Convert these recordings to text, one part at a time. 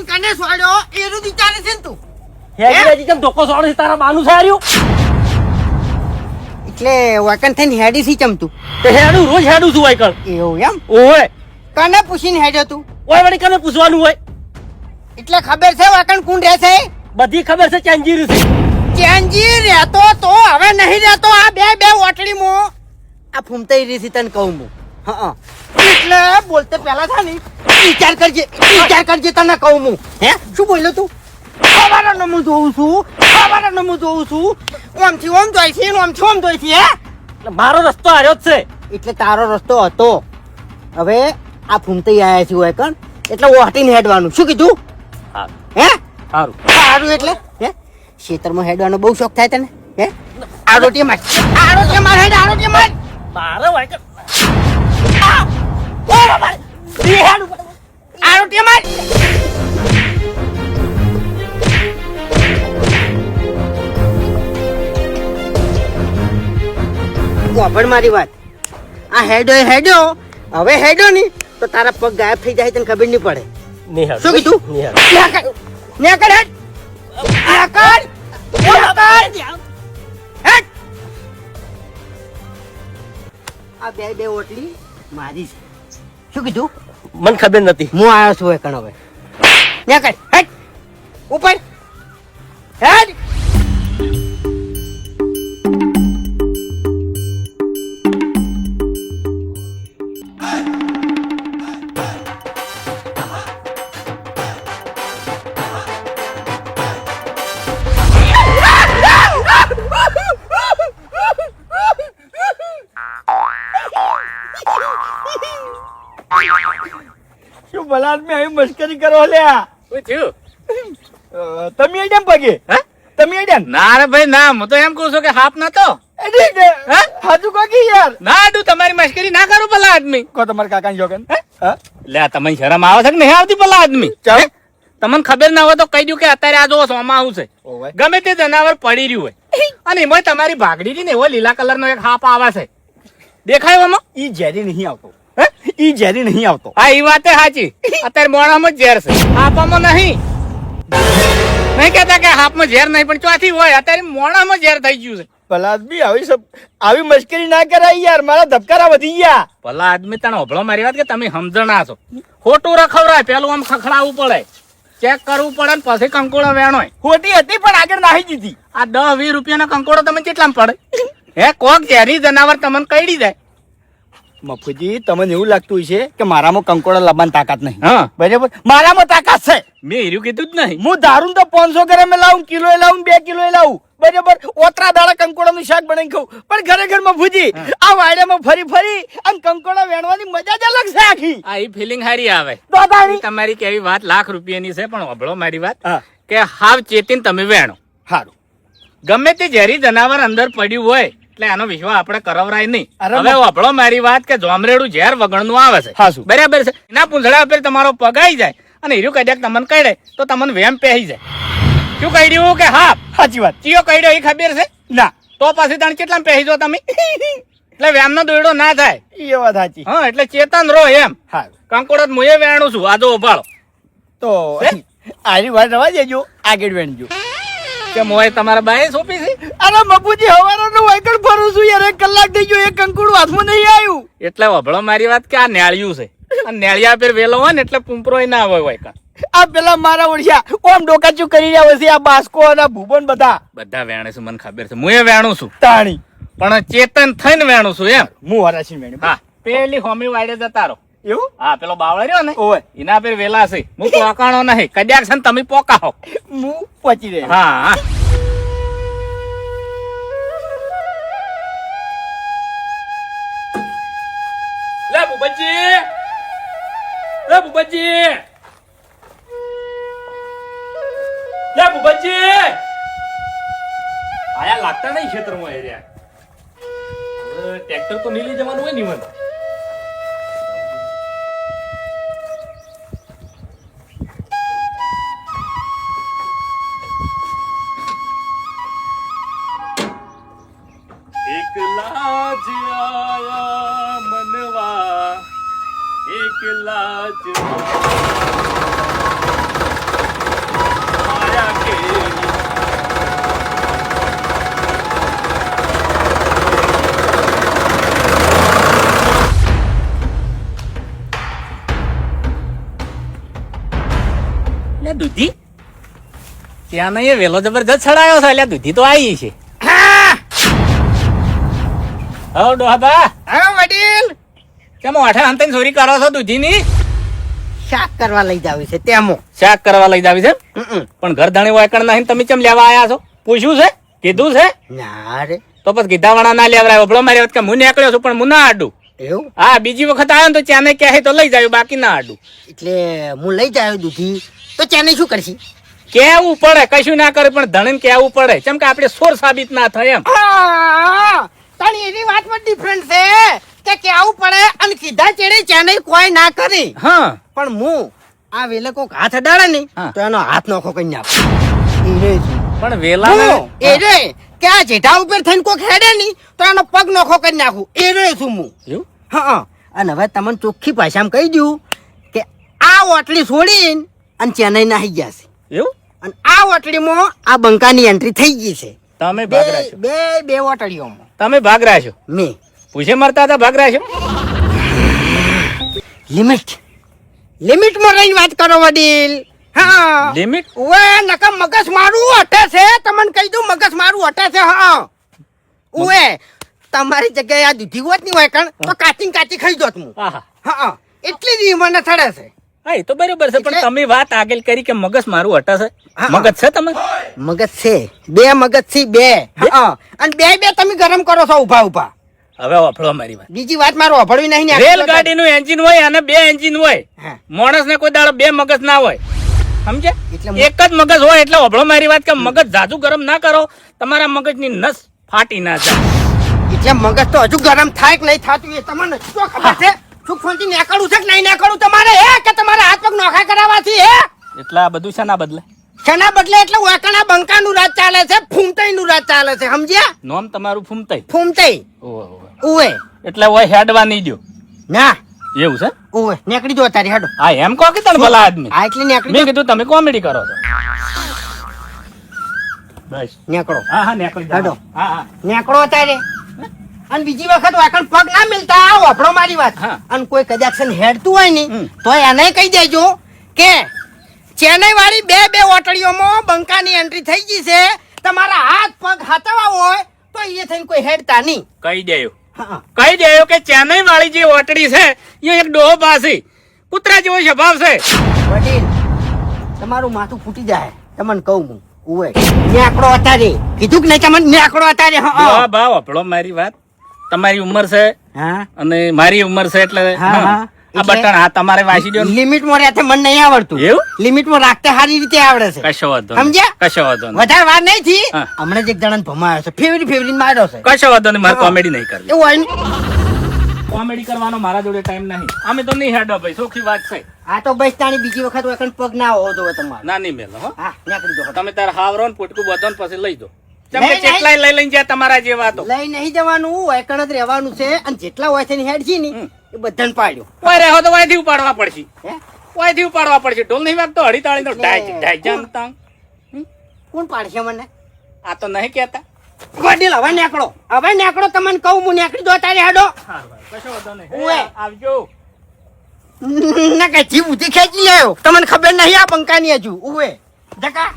કને સોડ્યો એરું વિચારે છે ને તું હેડી કેમ ધોકો સોડે છે તારા બાનું સાર્યું એટલે વાકન થઈને હેડી સી ચમતું તે હેડું રોજ હેડું છું વાયકળ એવું એમ ઓય કને પૂછીને હેડ્યો તું ઓય વળી કને પૂછવાનું હોય એટલે ખબર છે વાકણ કોણ રહે છે બધી ખબર છે ચેન્જીર છે ચેન્જી રહેતો તો હવે નહીં રહેતો આ બે ઓટડીમાં આ ફૂમતાઈ રીસી તને કહું હું હા એટલે બોલતે પહેલા થા ને વિચાર કરજે તને કહું હું હે શું બોલ્યો તું ખબર હું જોઉં છું ઓમથી ઓમ જોઈ છે ઓમથી ઓમ જોઈ છે હે એટલે મારો રસ્તો હાર્યો જ છે એટલે તારો રસ્તો હતો હવે આ ફૂમતાઈ આયા છે હોય કણ એટલે ઓટીને હેડવાનું શું કીધું હે સારું એટલે હે ખેતરમાં હેડવાનો બહુ શોખ થાય તને હે આરોટી માર હેડ આરોટી માર મારે વાયકળ આરોટી માર વાપડ મારી વાત આ હેડો હવે હેડો ની તો તારા પગ ગાયબ થઈ જાય તને ખબર નહીં પડે શું કીધું આ બે ઓટલી મારી છે શું કીધું મને ખબર નથી હું આવ્યો છું એકણ હવે નેકળ હેડ ઉપર હેડ શું ભલા આદમી આવી મસ્કરી કરો લ્યા શું થયું તમે આડ્યા પગે તમે આડ્યા ના રે ભાઈ ના હું તો એમ કહું છું કે હાફ નતો હાજુ કોકી યાર ના આડું તમારી મશ્કરી ના કરો ભલા આદમી કો તમારા કાકાની જોગન લે તમને શરમ આવે છે કે નહીં આવતી ભલા આદમી ચાલ તમને ખબર ના હોય તો કહી દઉં કે અત્યારે આ જો સોમાવું છે ગમે તે જનાવર પડી રહ્યું હોય અને એમાં તમારી ભાગડી હતી ને એવો લીલા કલર નો એક હાપ આવે છે દેખાય એમાં ઈ ઝેરી નહીં આવતો ઈ ઝેરી નહીં આવતો હા એ વાત સાચી અત્યારે મોણામાં ઝેર છે હાપમાં નહીં કેતા કે હાપમાં ઝેર નહીં પણ ચોથી હોય અત્યારે મોણામાં ઝેર થઈ ગયું છે ભલા આદમી આવી મસ્કરી ના કરાય યાર મારા ધબકારા વધી ગયા ભલા આદમી તને ઓભળો મારી વાત કે તમે સમજણા છો ખોટું રખવરાય પેલું આમ ખખડાવવું પડે ચેક કરવું પડે ને પછી કંકોડો વેણોય ખોટી હતી પણ આગળ નાહી દીધી આ 10-20 રૂપિયાનો કંકોડો તમે કેટલામાં પડે હે કોક ઝેરી જનાવર તમને કઈડી જાય મફુજી તમને એવું લાગતું છે કે મારામાં કંકોડા લાવવાની તાકાત નહીં હા બરાબર મારામાં તાકાત છે મેં હીરું કીધું જ નહીં હું ધારું તો 500 ગ્રામ લાવું કિલો લાવું 2 કિલો લાવું બરાબર ઓતરા દાડા કંકોડાનું શાક બનાવી ખાઉં પણ ખરેખર મફુજી આ વાડિયામાં ફરી અને કંકોડા વેણવાની મજા જ અલગ છે આખી આ ઈ ફિલિંગ હારી આવે દાદાની તમારી કેવી વાત લાખ રૂપિયાની છે પણ ઓભળો મારી વાત કે હાવ ચેતીને તમે વેણો સારું ગમે તે ઝેરી જનાવર અંદર પડ્યું હોય એટલે આનો વિશ્વાસ આપણે કરવરાય નહીં હવે ઓભળો મારી વાત કે જોમરેડું ઝેર વગરનું આવે છે બરાબર છે એના પૂંછડા ઉપર તમારો પગાઈ જાય અને હીરું કદાચ તમને કઈડે તો તમને વેમ પહેરી જાય શું કઈડ્યું કે હા સાચી વાત ચિયો કઈડ્યો એ ખબર છે ના તો પછી તને કેટલા પહેરી જો તમે એટલે વેમ નો દોયડો ના થાય એ વાત સાચી હા એટલે ચેતન રહો એમ હા કંકોડો મુએ વેણું છું આજો ઉભાળો તો આરી વાત રવા દેજો આગળ વેણજો કે મોય તમારા બાએ સોંપી છે અરે મફુજી હવારનું વાયકડ ફરું છું યાર 1 કલાક થઈ ગયો એક કંકુડું હાથમાં નહીં આવ્યું એટલે વભળો મારી વાત કે આ નેળિયું છે આ નેળિયા પર વેલો હોય ને એટલે પુંપરોય ના હોય વાયકડ આ પેલા મારા ઓળખ્યા ઓમ ડોકાચું કરી રહ્યા હોય છે આ બાસ્કો અને ભૂબન બધા વેણે છે મને ખબર છે મુએ વેણું છું તાણી પણ ચેતન થઈને વેણું છું એમ હું હરાશી વેણી હા પેલી હોમી વાડે જતા રહો એવું હા પેલો બાવળો રહ્યો ને ઓય એના પર વેલા છે હું પોકાણો નહીં કદાચ છે ને તમે પોકાહો હું પહોંચી રહ્યો હા લે બુબજી આયા લાગતા નહીં ક્ષેત્રમાં એરિયા ટ્રેક્ટર તો નહીં લઈ જવાનું હોય ને મને એકલા જ આયા મનવા એકલા જ અલ્યા દૂધી ત્યાં નહીં વેલો જબરજસ્ત છડાયો છે અલ્યા દૂધી તો આવી છે હા હો ડોહાબા હા વડીલ કેમ આઠા અંતે ચોરી કરો છો દૂધીની શાક કરવા લઈ જાવી છે તેમાં શાક કરવા લઈ જાવી છે પણ ઘર ધાણી વાયકણ નહીં તમે કેમ લેવા આયા છો પૂછ્યું છે કીધું છે ના રે તો પછી કીધા વાળા ના લેવરાય ઓબળો મારી વાત કે હું નીકળ્યો છું પણ હું ના આડું એવું હા બીજી વખત આવ્યો ને તો ચાને કહે તો લઈ જાય બાકી ના આડું એટલે હું લઈ જાયો દૂધી તો ચાને શું કરશી કેવું પડે કશું ના કરે પણ ધણીને કેવું પડે કેમ કે આપણે સોર સાબિત ના થાય એમ તારી એની વાતમાં ડિફરન્સ છે કે આવું પડે અને કીધા ચેડે ચાને કોઈ ના કરી હા પણ હું આ વેલે કોક હાથ અડાડે ને હા. તો એનો હાથ નોખો કરી નાખો ઈ રે છે. પણ વેલા હું એ રે કે આ જેઠા ઉપર થઈને કોક હેડે ની તો એનો પગ નોખો કરી નાખું એ રે છું હું એવું હા અને હવે તમને ચોખ્ખી ભાષામાં કહી દઉં કે આ ઓટલી છોડીને અને ચેન્નઈ નાહી ગયા છે એવું અને આ ઓટલીમાં આ બંકાની એન્ટ્રી થઈ ગઈ છે તમે બે ભાગ રાખ્યો બે બે ઓટલીઓમાં તમે ભાગ રાખ્યો મેં પૂછે મરતા હતા ભાગ રાખ્યો લિમિટમાં રહીને વાત કરો વડીલ હા લિમિટ ઓએ નકા મગજ મારું હટે છે તમને કહી દઉં મગજ મારું હટે છે હા ઓએ તમારી જગ્યાએ આ દૂધી હોત ની હોય કણ તો કાચી ખાઈ જોત હું આહા હા એટલી જ ઈ મને થડે છે હા એ તો બરોબર છે પણ એટલે- તમે વાત આગળ કરી કે મગજ મારું હટાશે હા. મગજ છે તમે મગજ છે બે મગજ થી બે હા અને બે તમે ગરમ કરો છો ઉભા ઉભા હવે વાપરો મારી વાત બીજી વાત મારું અભળવી નહીં ને રેલગાડી નું એન્જિન હોય અને બે એન્જિન હોય હા. માણસ ને કોઈ દાડો બે મગજ ના હોય સમજે એટલે એક જ મગજ હોય એટલે વાપરો મારી વાત કે મગજ જાજુ ગરમ ના કરો તમારા મગજની નસ ફાટી ના જાય એટલે મગજ તો હજુ ગરમ થાય કે નહીં થતું એ તમને શું ખબર છે શું ફોનથી નીકળવું છે કે નહીં નીકળવું તમારે હે કે તમારે હાથ પગ નોખા કરાવવાથી હે એટલે આ બધું છે ના બદલે શેના બદલે એટલે વાકણા બંકાનું રાજ ચાલે છે ફૂમતાઈનું રાજ ચાલે છે સમજ્યા નોમ તમારું ફૂમતાઈ ફૂમતાઈ ઓહો ઉવે એટલે હોય હેડવા નહીં દો ના એવું છે ઉવે નીકળી જો તારી હેડો હા એમ કહો કે તને ભલા આદમી આ એટલે નીકળી મેં કીધું તમે કોમેડી કરો છો બસ નીકળો હા હા નીકળી જાઓ. હેડો. હા હા નીકળો તારે અને બીજી વખત વાકણ પગ ના મિલતા આવો આપણો મારી વાત હા. અને કોઈ કદાચ છે ને હેડતું હોય ને હમ. તો એને કહી દેજો કે ચેન્નઈ વાળી બે ઓટડીઓમાં બંકાની એન્ટ્રી થઈ ગઈ છે તમારા હાથ પગ હાથવા હોય તો એ થઈને કોઈ હેડતા નહીં કહી દેયો હા કહી દેયો કે ચેન્નઈ વાળી જે ઓટડી છે એ એક ડોહો પાસે કૂતરા જેવો સ્વભાવ છે વડીલ તમારું માથું ફૂટી જાય તમને કહું હું ઉવે નેકડો અત્યારે કીધું કે નહીં તમને નેકડો અત્યારે ડોહા ભાવ આપણો મારી વાત તમારી ઉંમર છે હા અને મારી ઉંમર છે એટલે હા, હા. હા. આ એટલે- બટન હા તમારે વાસી દો ને. લિમિટ માં રહેતે મને નહીં આવડતું એવું? લિમિટ માં રાખતે સારી રીતે આવડે છે કશો વાંધો નહીં. સમજ્યા? કશો વાંધો નહીં. વધારે વાર નહીં થી હા. હમણાં જ એક જણાને ભમાયો છે ફેવરી માર્યો છે કશો વાંધો નહીં મારે હા. કોમેડી નહીં કરવી એવું હોય ને કોમેડી કરવાનો મારા જોડે ટાઈમ નહીં અમે તો નહીં હેડો ભાઈ સોખી વાત છે આ તો બસ તાણી બીજી વખત વખત પગ ના હોવો જોઈએ તમારે ના નહીં મેલો હો હા નીકળી દો તમે તાર હાવરો ને પોટકું બધો ને પછી લઈ દો નહીં, તમે નહીં. કેટલાય લઈ લઈને જ્યાં તમારા જેવા તો લઈ નહીં જવાનું વૈકણ જ રહેવાનું છે અને જેટલા હોય છે હેડ છે ને એ બધાને પાડ્યો કોઈ રહો તો વાયથી ઉપાડવા પડશે હે વાયથી ઉપાડવા પડશે ઢોલ નહીં વાગતો હળી તાળી નો ડાય ડાય જામ તાંગ કોણ પાડશે મને આ તો નહીં કહેતા વડીલ હવે નેકળો તમને કહું હું નીકળી દો તારે હેડો કશો વાંધો નહીં ઓવે. હે, આવજો ના કઈ જીવ ઉધી ખેંચી લેયો તમને ખબર નહીં આ બંકાની હજુ ઉવે જકા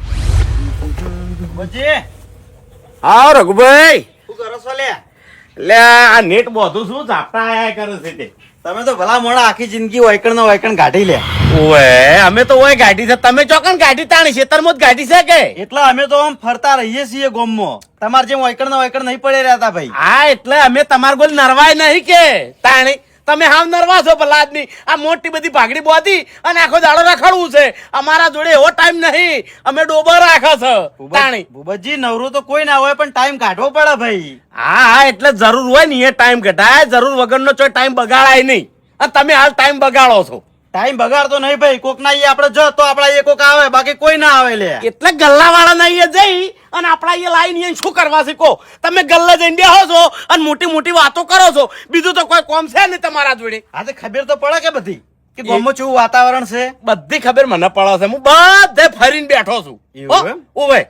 હા રઘુભાઈ શું કરો છો લે એટલે આ નેટ બધું શું ઝાપટા આયા કરે છે તે તમે તો ભલા મોડા આખી જિંદગી વૈકણ ગાઢી લે ઓએ અમે તો ઓય ગાડી છે તમે ચોકન ગાડી તાણી ખેતરમાં જ ગાડી છે કે એટલે અમે તો આમ ફરતા રહીએ છીએ ગોમમાં તમારે જેમ વૈકણ નહીં પડે રહેતા ભાઈ હા એટલે અમે તમાર બોલ નરવાય નહીં કે તાણી તમે હાવ નરવા છો ભલા આદમી આ મોટી બધી ભાગડી બોધી અને આખો દાડો રખડવું છે અમારા જોડે એવો ટાઈમ નહીં અમે ડોબર રાખે છે તાણી ભૂપતજી નવરું તો કોઈ ના હોય પણ ટાઈમ કાઢવો પડે ભાઈ હા હા એટલે જરૂર હોય ને એ ટાઈમ ઘટાય જરૂર વગરનો કોઈ ટાઈમ બગાડાય નહીં અને તમે હાલ ટાઈમ બગાડો છો ટાઈમ બગાડતો નહીં ભાઈ કોક ના આપડે જો તો આપડા એ કોક આવે બાકી કોઈ ના આવે લે એટલે ગલ્લા વાળા ના જઈ અને આપડા એ લાઈન શું કરવા શીખો તમે ગલ્લા જઈને બેહો છો અને મોટી મોટી વાતો કરો છો બીજું તો કોઈ કોમ છે નહીં તમારા જોડે હા તો ખબર તો પડે કે બધી કે ગોમમાં કેવું વાતાવરણ છે બધી ખબર મને પડે છે હું બધે ફરીને બેઠો છું એવું એમ? ઓવે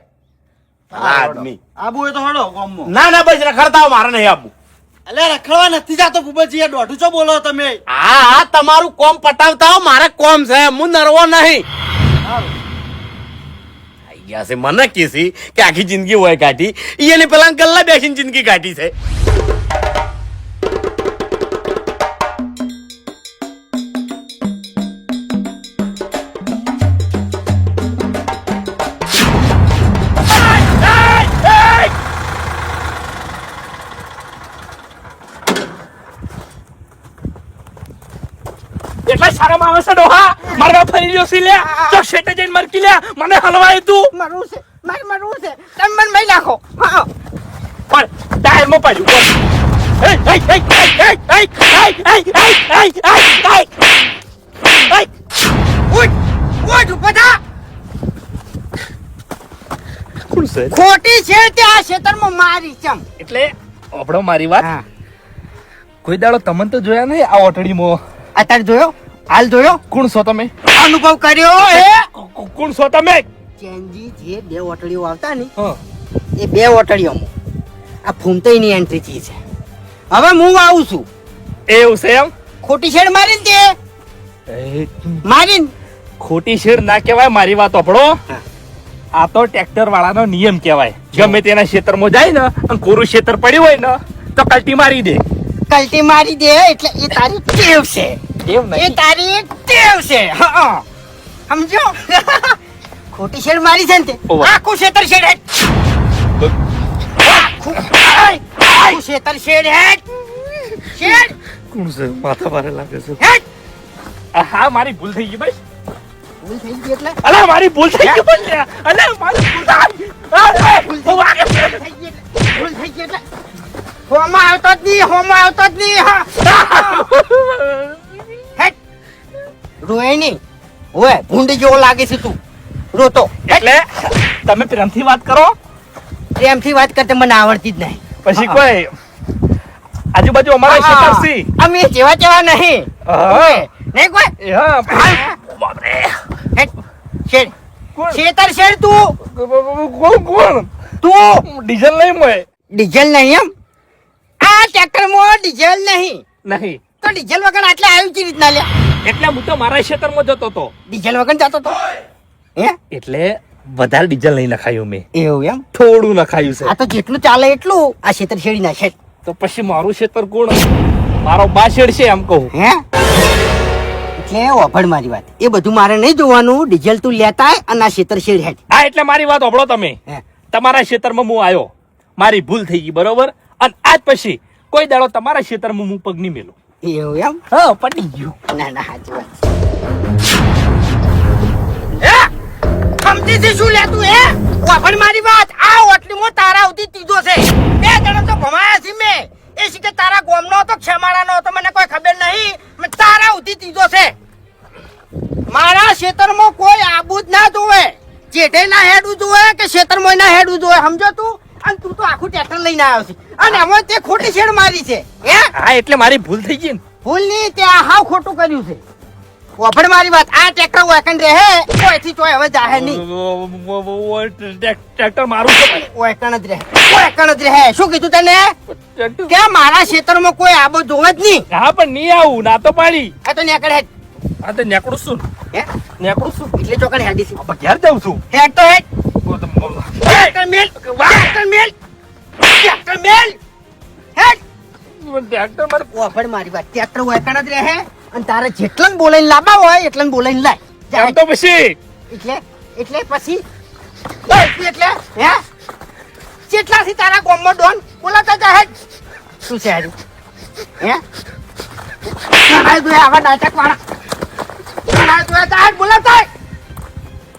આદમી આબુ હોય તો હડો ગોમમાં ના ના બસ રખડતા હો, મારે નહીં આપવું એટલે રખડવા નથી જાતો ભૂપતજી એ દોઢું છો બોલો તમે હા હા તમારું કોમ પટાવતા હો મારે કોમ છે હું નરવો નહીં ગયા છે મને કીધી કે આખી જિંદગી હોય કાઢી એને પેલા ગલ્લા બેસીને જિંદગી કાઢી છે. એટલા સારા માણસ છે ડોહા મારવા ફરી રહ્યો છે લે તો શેટે જઈને મરકી લે મને હલવાય તું મરવું છે મરવું છે તમે મને મહી નાખો. હા પણ ટાયર માં પાડ્યું એ એ એ એ એ ઉઠ ઉભો થા. કોણ છે ખોટી છે તે આ ખેતરમાં મારી ચમ. એટલે ઓબળો મારી વાત હા કોઈ દાડો તમને તો જોયા નહીં આ ઓટડીમાં અત્યારે જોયો હાલ જોયો કોણ છો તમે અનુભવ કર્યો એ કોણ છો તમે ચેન્જી જે બે ઓટડીઓ આવતા ને હા એ બે ઓટડીઓમાં આ ફૂમતાઈની એન્ટ્રી છે. હવે હું આવું છું એવું છે એમ ખોટી શેડ મારીને તે મારીને ખોટી શેર ના કહેવાય મારી વાત ઓપડો આ તો ટ્રેક્ટર વાળાનો નિયમ કહેવાય ગમે તેના ક્ષેત્રમાં જાય ને અને કોરું ક્ષેત્ર પડ્યું હોય ને તો કલ્ટી મારી દે કલ્ટી મારી દે એટલે એ તારી ટેવ છે. એમ એ તારી ટેવ છે. હા સમજો ખોટી શેડ મારી છે ને તે ઓવા. આખું ક્ષેત્ર શેડ હેડ આખું ક્ષેત્ર શેડ હેડ શેડ કોણ છે માથા ભારે લાગે છે હેડ હા મારી ભૂલ થઈ ગઈ ભાઈ ભૂલ થઈ ગઈ એટલે અલા મારી ભૂલ થઈ ગઈ બોલ અલા મારી ભૂલ થઈ ભૂલ થઈ ગઈ એટલે હોમાં આવતો જ નહીં હા હેડ રોય નહીં ઓય ભૂંડી જેવો લાગે છે તું રોતો એટલે તમે પ્રેમથી વાત કરો પ્રેમથી વાત કરતે મને આવડતી જ નહીં. પછી કોઈ આજુબાજુ અમારા ક્ષેત્ર છે અમે જેવા નહીં ઓય, નહીં કોઈ હા બાપરે હેડ શેડ કોણ? શેતર શેડ તું કોણ ડીઝલ નહીં મોય ડીઝલ નહીં એમ આ ટ્રેક્ટરમાં ડીઝલ નહીં નહીં તો ડીઝલ વગર આટલે આવ્યું કેવી રીતના લ્યા એટલે હું તો મારા ક્ષેત્રમાં જતો હતો ડીઝલ વગર જતો તો હે એટલે વધારે ડીઝલ નહીં નખાયું મેં એવું એમ થોડું નખાયું છે આ તો જેટલું ચાલે એટલું આ શેતર શેડી નાખે તો પછી મારું ક્ષેત્ર કોણ મારો બા શેડ છે એમ કહું હે એટલે ઓભળ મારી વાત એ બધું મારે નહીં જોવાનું ડીઝલ તું લેતા આય અને આ શેતર શેડ હેડ હા એટલે મારી વાત સાંભળો તમે હે તમારા ક્ષેત્રમાં હું આવ્યો મારી ભૂલ થઈ ગઈ બરોબર અને આજ પછી કોઈ દાડો તમારા ક્ષેત્રમાં હું પગ નહીં મેલું એવું એમ હા પટી ગયું ના સાચી વાત હે સમજીથી શું લેતું હે ઓભળ મારી વાત આ ઓટલીમાં તારા આવતી ત્રીજો છે બે જણા તો ભમાયા છે મેં એ શીખે તારા ગોમનો હતો ખેમાડાનો હતો મને કોઈ ખબર નહીં મેં તારા આવતી ત્રીજો છે મારા ખેતરમાં કોઈ આબુ જ ના જોવે જેઠે ના હેડવું જોવે કે ખેતરમાં ના હેડવું જોવે સમજો તું અને તું તો આખું ટ્રેક્ટર લઈને આવ્યો છે અને એમાં તે ખોટી શેડ મારી છે હે હા એટલે મારી ભૂલ થઈ ગઈ ને ભૂલ નહીં તે આ હાવ ખોટું કર્યું છે ઓભળ મારી વાત આ ટ્રેક્ટર વેકન રહે કોઈથી ચોય હવે જાહે નહીં ટ્રેક્ટર મારું છે વેકન જ રહે વેકન જ રહે શું કીધું તને કે મારા ખેતરમાં કોઈ આબો જોવે જ નહીં હા પણ નહીં આવું ના તો પાડી આ તો નેકડ હેડ આ તો નેકડું શું હે નેકડું શું એટલે ચોકડ હેડી છે ઘેર જાઉં છું હેડ તો હેડ ટ્રેક્ટર મેલ ટ્રેક્ટર મેલ ટ્રેક્ટર મેલ હેડ ટ્રેક્ટર મારે ઓભળ મારી વાત ટ્રેક્ટર વેકન જ રહે અને તારે જેટલા બોલાઈને લાવવા હોય એટલા બોલાઈને લાય આમ તો પછી એટલે પછી એટલે હે કેટલાથી તારા ગામમાં ડોન બોલાતા જા હેડ શું છે હારું હે આ દુએ આવા નાટક વાળા આ દુએ તા હેડ બોલાતા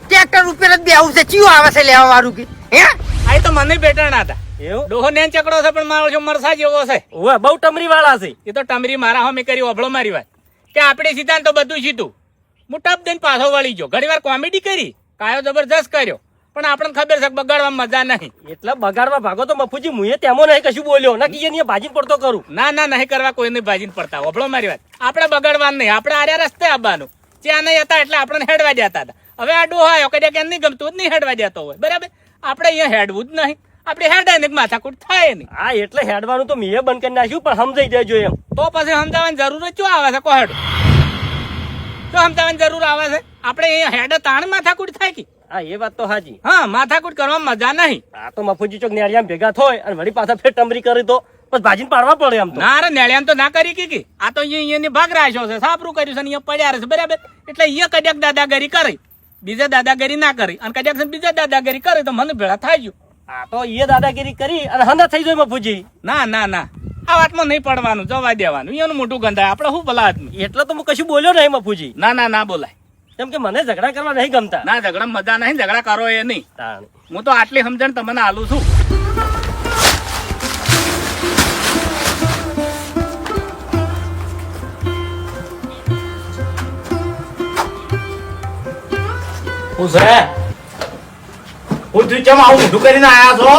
ટ્રેક્ટર ઉપર જ બેહું છે ચિયો આવે છે લેવા વાળું કે હે આ તો મને બેટા ના હતા એવું ડોહો નેન ચકડો છે પણ મારો છો મરસા જેવો છે ઓવે બહુ ટમરી વાળા છે એ તો ટમરી મારા હોમે કરી ઓભળો મારી વાત કે આપણે સીધા તો બધું સીધું હું ટપ દઈને પાછો વળી ગયો ઘણી વાર કોમેડી કરી કાયો જબરજસ્ત કર્યો પણ આપણને ખબર છે કે બગાડવા મજા નહીં એટલે બગાડવા ભાગો તો મફુજી મુએ તેમાં નહીં કશું બોલ્યો ના કે એને ભાજી પડતો કરું ના ના નહીં કરવા કોઈને ભાજીને પડતા ઓભળો મારી વાત આપણે બગાડવાનું નહીં આપણે આર્યા રસ્તે આવવાનું ત્યાં નહીં હતા એટલે આપણને હેડવા દેતા હતા હવે આ ડોહો આવ્યો કદાચ કેમ નહીં ગમતું જ નહીં હેડવા દેતો હોય બરાબર આપણે અહીંયા હેડવું જ નહીં આપણે હેડાય ને માથાકૂટ થાય નહીં હા એટલે હેડવાનું તો મીએ બંધ કરી નાખ્યું પણ સમજાઈ દેજો એમ તો પછી સમજાવવાની જરૂર જ શું આવે છે કોહેડ તો સમજાવવાની જરૂર આવે છે આપણે અહીંયા હેડ તાણ માથાકૂટ થાય કે હા એ વાત તો હાજી. હા માથાકૂટ કરવામાં મજા નહીં. આ તો મફુજી ચોક નેળિયામાં ભેગા થાય અને વળી પાછા ફેર ટમરી કરી તો બસ ભાજીને પાડવા પડે આમ તો. ના રે નેળિયામ તો ના કરી કે આ તો અહીંયાની ભાગ રાખ્યો છે, સાપરું કર્યું છે, અહીંયા પડ્યા રહે છે, બરાબર. એટલે અહીંયા કદાચ દાદાગીરી કરી, બીજા દાદાગીરી ના કરી, અને કદાચ બીજા દાદાગીરી કરે તો મને ભેળા થાય ગયું. આ તો એ દાદાગીરી કરી અને હંધા થઈ જાય મફુજી. ના ના ના, આ વાતમાં નહીં પડવાનું, જવા દેવાનું. એનું મોટું ગંધાય, આપણે શું ભલા આદમી. એટલે તો હું કશું બોલ્યો નહીં મફુજી. ના ના ના બોલાય. કેમ કે મને ઝઘડા કરવા નહીં ગમતા. ના ઝઘડા મજા નહીં, ઝઘડા કરો એ નહીં. તાણ. હું તો આટલી સમજણ તમને આલું છું. હું છે હું તું ચમ આવું મોઢું કરીને આયા છો?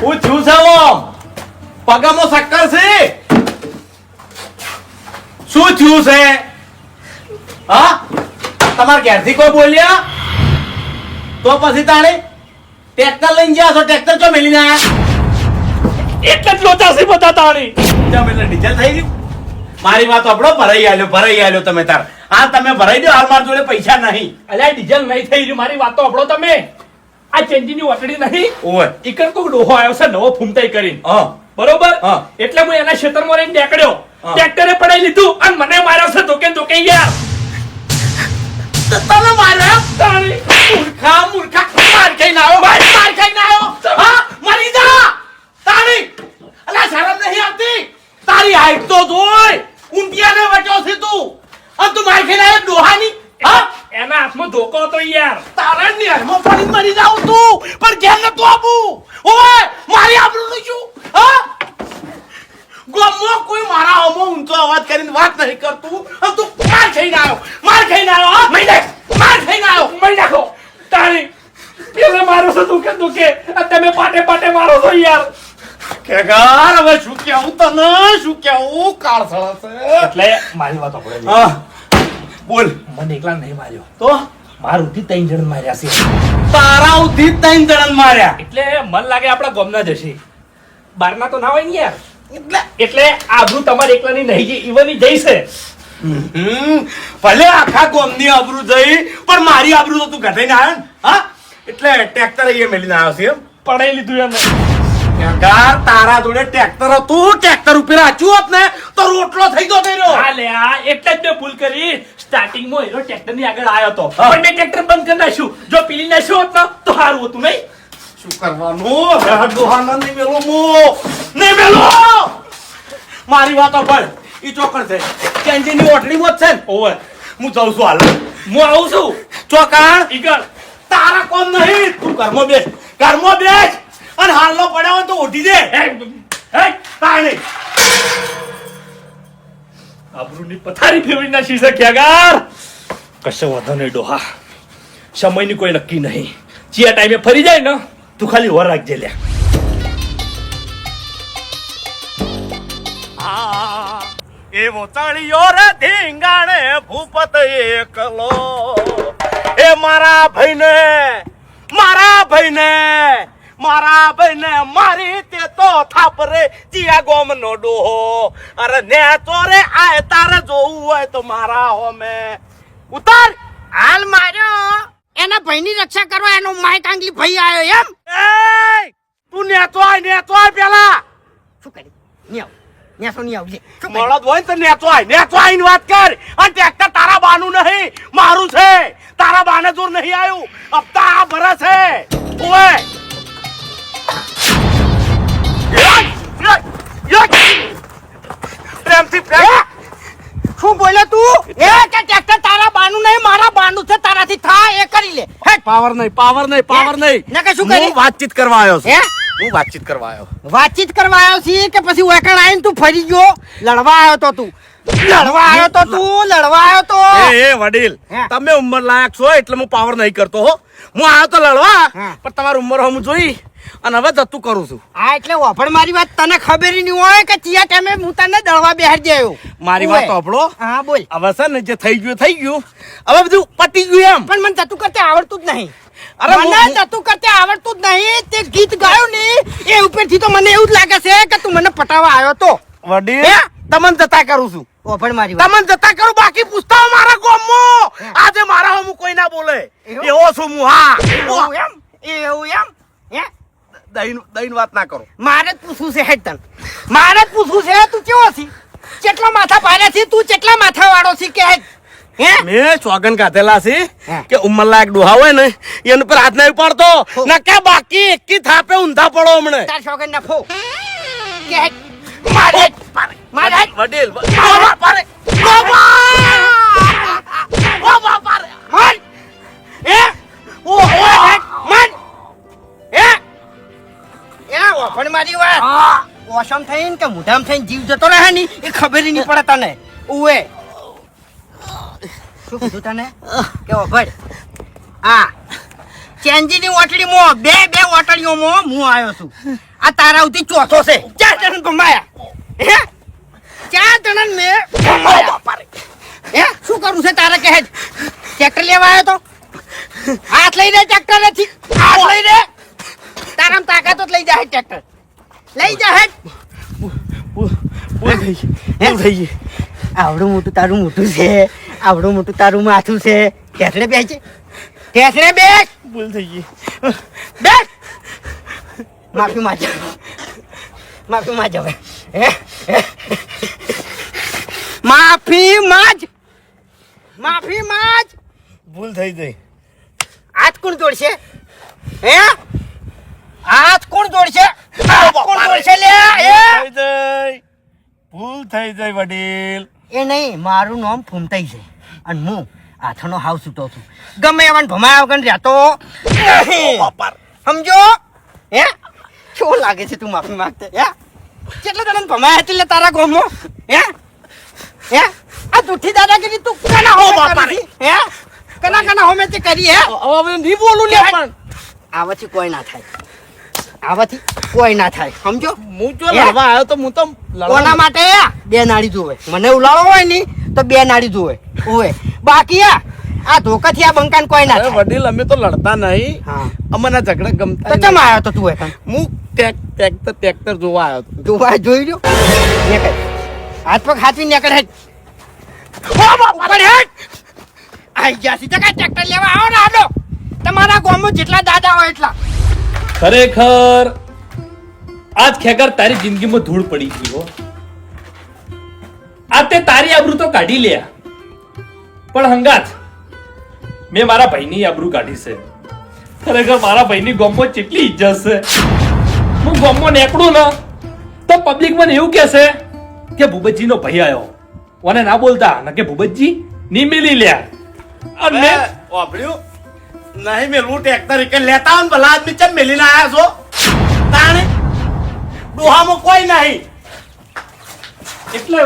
હું થયું છે ઓમ? પગામાં શક્કર છે? શું થયું છે? હા તમારા ઘેરથી કોઈ બોલ્યા તો પછી તાણે ટ્રેક્ટર લઈને ગયા છો? ટ્રેક્ટર ચો મેલીને આયા? એટલે જ લોચા છે બધા તાણી. ચમ એટલે ડીઝલ થઈ ગયું? મારી વાત આપણો ભરાઈ આલ્યો તમે તાર. હા તમે ભરાઈ દો, હાલ મારા જોડે પૈસા નહીં. અલ્યા ડીઝલ નહીં થઈ રહ્યું, મારી વાત તો આપણો તમે. આ ચેન્જીની ઓટડી નહીં, ઓય ઈકણ કોક ડોહો આવ્યો છે નવો ફૂમતાઈ કરીને. હા બરોબર. હા. એટલે હું એના ખેતરમાં રહીને નીકળ્યો. હા. ટ્રેક્ટરે પડાઈ લીધું અને મને માર્યો છે ધોકે યાર. તમે માર્યો? તાણી. મૂર્ખા માર ખાઈને આવ્યો, માર ખાઈને આવ્યો. હા મરી જા તારી. અલા શરમ નહીં આવતી? તારી હાઈટ તો જોઈ, ઊંટિયાને વચ્ચો છે તું, અને તું માર ખાઈને આવ્યો ડોહાની. હા એના હાથમાં ધોકો હતો યાર. તારા નેરમાં પડી મરી જાવ તું, પણ ઘેર નતું આપું. ઓય મારી આબરૂનું શું? હા ગોમમાં કોઈ મારા હોમો ઊંચો અવાજ કરીને વાત નહીં કરતું, અને તું માર ખાઈને આવ્યો, માર ખાઈને આવ્યો. હા મરી જા, માર ખાઈને આવ્યો. મરી નાખો. તાણી. પેલે મારો છે ધોકે અને તમે પાટે મારો છો યાર. કેગાર હવે શું કેવું તને, શું કેવું કાળસળા છે. એટલે મારી વાત આપણે હા બોલ. મને એકલા નહીં માર્યો, તો મારુંથી 3 જણ માર્યા છે. તારા ઉધી 3 જણ માર્યા. એટલે મન લાગે આપણા ગામના જ હશે, બારના તો ના હોય ને યાર. એટલે એટલે આબરૂ તમારે એકલાની નહીં જઈ, ઈવનની જઈ છે. ભલે આખા ગામની આબરૂ જઈ, પણ મારી આબરૂ તો તું ઘટાઈને આવ્યો ને. હા એટલે ટ્રેક્ટર અહીંયા મેલીને આવ્યો છે એમ? પડાઈ લીધું એને. કેગાર તારા જોડે ટ્રેક્ટર હતું, ટ્રેક્ટર ઉપર આચ્યું હોત ને તો રોટલો થઈ ગયો તેરો. હા લે આ એટલે જ મેં ભૂલ કરી. સ્ટાર્ટિંગમાં એનો ટ્રેક્ટર ની આગળ આવ્યો હતો, હા. પણ મેં ટ્રેક્ટર બંધ કરી નાખ્યું. જો પીલી નાખ્યું હોત ને તો સારું હતું નહીં. શું કરવાનું? હવે ડોહાના નહીં મેલો મો, નહીં મેલો. મારી વાતો પર ઈ ચોકડ છે, કેન્જીની ઓટડીમાં જ છે ને. ઓવે હું જાઉં છું હાલ. હું આવું છું. ચોકાણ ઈગળ તારા કોમ નહીં, તું ઘરમાં બેસ, ઘરમાં બેસ, અને હાલનો પડ્યો હોય તો ઉઠી દે. હે તાણે આબરૂની પથારી ફેરવી નાખી છે ક્યાગાર. કશો વાંધો નહીં ડોહા, સમયની કોઈ નક્કી નહીં. જે ટાઈમે ફરી જાય ને તું ખાલી વર રાખજે લે. એવો ચણિયો રે ધીંગાણે ભૂપત એકલો, એ મારા ભાઈને મારી તે તો થાપરે જીયા ગોમનો ડોહો. અરે ને ચોરે આય તારે જોવું હોય તો મારા હોમે ઉતાર. હાલ માર્યો એના ભાઈની રક્ષા કરવા એનો માઈક આંગલી ભાઈ આવ્યો એમ. એ તું નેચો આય પેલા. શું કરી નહીં આવ, નેસો નહીં આવજે. મળદ હોય ને તો નેચો આઈને વાત કર. અને ટ્રેક્ટર તારા બાનું નહીં, મારું છે. તારા બાને જોર નહીં આવ્યું, હપ્તા આ ભરે છે. ઓય પ્રેમથી પ્રેમ. શું બોલ્યો તું? એ કે ટ્રેક્ટર તારા બાનું નહીં મારા બાનું છે, તારાથી થાય એ કરી લે. હેટ. પાવર નહીં. ને કે શું કરી? હું વાતચીત કરવા આવ્યો છું. હે? હું વાતચીત કરવા આવ્યો. વાતચીત કરવા આવ્યો છે કે પછી વેકણ આવીને તું ફરી ગયો? લડવા આવ્યો તો તું? લડવા આવ્યો તો એ વડીલ, હે. તમે ઉંમર લાયક છો એટલે હું પાવર નહીં કરતો હો. હું આવ્યો તો લડવા, હા. પણ તમારી ઉંમર હું જોઈ અને હવે જતું કરું છું. હા એટલે વાપણ મારી વાત તને ખબર નહીં હોય કે ચિયા ટાઈમે હું તને દળવા બેહાડી દેયો. મારી વાત સાંભળો. હા બોલ. હવે છે ને જે થઈ ગયું, હવે બધું પતી ગયું એમ. પણ મને જતું કરતે આવડતું જ નહીં. અરે મને હું- જતું કરતે આવડતું જ નહીં. તે ગીત ગાયું ને એ ઉપરથી તો મને એવું જ લાગે છે કે તું મને પટાવા આવ્યો તો. વડીલ હે? તમને જતા કરું છું. ઓફર મારી વાત. તમને જતા કરું બાકી પૂછતા હો મારા ગામમાં આજે મારા હમું કોઈ ના બોલે એવું? એવો છું હું હા એવું એમ? એવું એમ? હે? દઈને વાત ના કરો મારે જ પૂછવું છે હેડ તને. મારે જ પૂછવું છે તું કેવો છી? કેટલા માથા પાડ્યા છે તું? કેટલા માથા વાળો છે કે હેડ? હે? મેં ચોગન કાઢેલા છે હા. કે ઉંમર લાયક ડોહા હોય ને એની પર હાથ નહીં ઉપાડતો હો. ના કે બાકી એકી થાપે ઊંધા પડો હમણે તાર શોગન ના ફો. કે હેડ? મારે હેડ. મારે હેડ. વડીલ બાબા પારે બાબા બાબા પારે મન! હે? ઓ હેડ. મન! હે? એ ઓફર મારી વાત. ઓસમ થઈને કે મુઢામ થઈને જીવ જતો રહે ની એ ખબર નહીં પડે તને. ઉવે શું કીધું તને કે ઓફર હા ચેન્જીની ઓટડીમાં બે ઓટડીઓમાં હું આવ્યો છું. આ તારા ઉથી ચોથો છે. 4 જણ ભમાયા. હે 4 જણ મેં ભમાયા. હે શું કરું છે તારે કહે ટ્રેક્ટર લેવા આવ્યો તો હાથ લઈ દે ટ્રેક્ટર નથી હાથ લઈ દે તારામ તાકાત જ લઈ જાય ટ્રેક્ટર લઈ જા હેડ. આવડું મોટું તારું મોટું છે આવડું મોટું તારું માથું છે ઠેસડે બેસ છે ઠેસડે બેસ ભૂલ થઈ ગઈ બેસ માફી માંગ માફી માંગ હવે માફી માંગ માફી માંગ ભૂલ થઈ ગઈ હાથ કોણ જોડશે હે હાથ કોણ જોડશે હાથ કોણ જોડશે લે એ થઈ જઈ ભૂલ થઈ જઈ વડીલ એ નહીં મારું નામ ફૂમતાઈ છે અને હું હાથનો હાવ છૂટો છું ગમે એવાને ભમાયા વગર રહેતો નહીં. સમજો હે કેવું લાગે છે તું માફી માંગતે હે કેટલા જણાને ભમાયા હતી લે તારા ગામમાં હે હે આ જુઠ્ઠી દાદાગીરી તું કના હો કરી હે કના હોમે તે કરી હે હવે નહીં બોલું લે પણ આવાથી કોઈ ના થાય આવાથી કોઈ ના થાય સમજો હું જો લડવા આવ્યો તો હું તો કોના માટે બે નાડી જોવે મને ઉલાળો હોય ની તો બે નાડી જોવે ઓય બાકી આ ધોકાથી આ બંકાન કોઈ ના અરે થાય વડીલ અમે તો લડતા નહીં હા અમને આ ઝઘડા તો ગમતા કેમ આવ્યો તો તું એકન હું ટ્રેક્ટર જોવા આવ્યો હતો જોવા જોઈ લ્યો નેકળ હાથ પગ હાથવી નેકળ હેડ ઓ બાપા હેડ આઈ ગયા સીધા કા ટ્રેક્ટર લેવા આવો ને આડો તમારા ગામમાં જેટલા દાદા હોય એટલા ખરેખર આજ ખેગર તારી જિંદગીમાં ધૂળ પડી ગઈ હો આ તે તારી આબરૂ તો કાઢી લે પણ હંગાત મેં મારા ભાઈની આબરૂ કાઢી છે ખરેખર મારા ભાઈની ગામમાં કેટલી ઇજ્જત છે હું ગામમાં નીકળું ને તો પબ્લિક મને એવું કહેશે કે ભૂપતજીનો ભાઈ આવ્યો ઓને ના બોલતા ના કે ભૂપતજી ની મિલી લ્યા અને વાપર્યું નહીં મેલું ટ્રેક્ટર એક લેતા આવો ને ભલા આદમી ચમ મેલીને આયા છો તાણે ડોહામાં કોઈ નહીં એટલે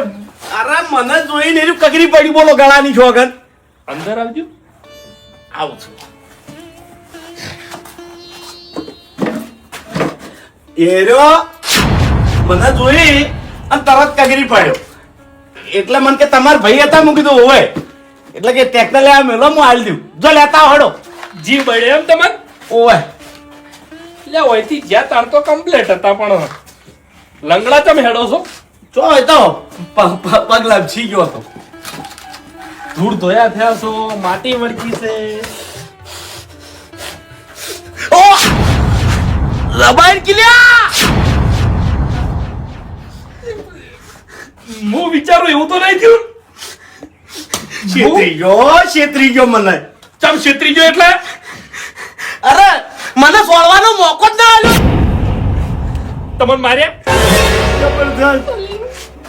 અરે મને જોઈને એનું કગરી પડી બોલો ગળાની છોગન અંદર આવજો આવું છું એર્યો મને જોઈ અને તરત કગરી પડ્યો એટલે મને કે તમારા ભાઈ હતા મૂકી દઉં હોય એટલે કે ટ્રેક્ટર લેવા મેલો હું હાલ દઉં જો લેતા હડો જીવ બળે એમ તમને ઓય એટલે ઓયથી જ્યાં તાર તો કમ્પ્લેટ હતા પણ લંગડા તમે હેડો છો ચો એ તો પગલા છી ગયો હતો ધૂળ ધોયા થયા છો માટી વળગી છે ઓ રબાઈન કિલ્યા હું વિચારું એવું તો નહીં થયું છેતરી ગયો મને ચમ છેતરી ગયો એટલે અરે મને સોળવાનો મોકો જ ના આવ્યો તમને માર્યા જબરદસ્ત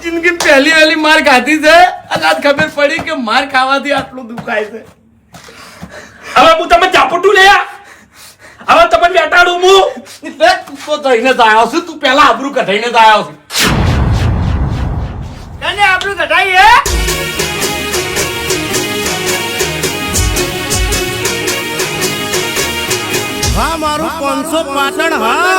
જિંદગી પહેલી વહેલી માર ખાધી છે અને આજ ખબર પડી કે માર ખાવાથી આટલું દુખાય છે હવે હું તમે ચાપટું લેયા હવે તમને બેટાડું હું એટલે તું તો થઈને જ આવ્યો છું તું પહેલા આબરૂ કઢાઈને જ આવ્યો છું તને આબરૂ કઢાઈ હે હા મારું 500 પાટણ હા